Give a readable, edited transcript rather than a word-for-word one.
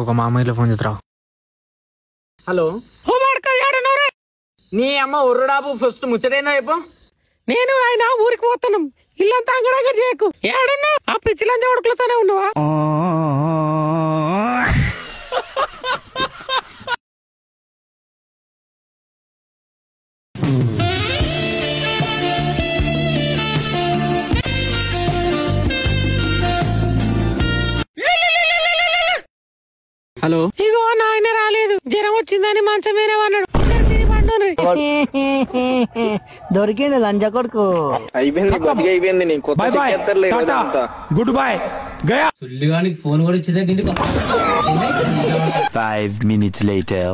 ఒక మామయ్యలో ఫోన్ చేస్తారా? హలో, నీ అమ్మ ఉర్రడాబు ఫస్ట్ ముచ్చటైనా రేపు. నేను ఆయన ఊరికి పోతాను. ఇల్లంతా అంగడంగా చేయకు. ఏడున్నా ఆ పిచ్చిలంజ ఉడుకులతోనే ఉన్నావా? హలో, ఇగో నాయన రాలేదు, జ్వరం వచ్చిందని మంచం మీద అన్నాడు. దొరికింది లంజ కొడుకు. అయిపోయింది. Good bye Gaya. ఫోన్ కూడా ఇచ్చిందే. 5 minutes later.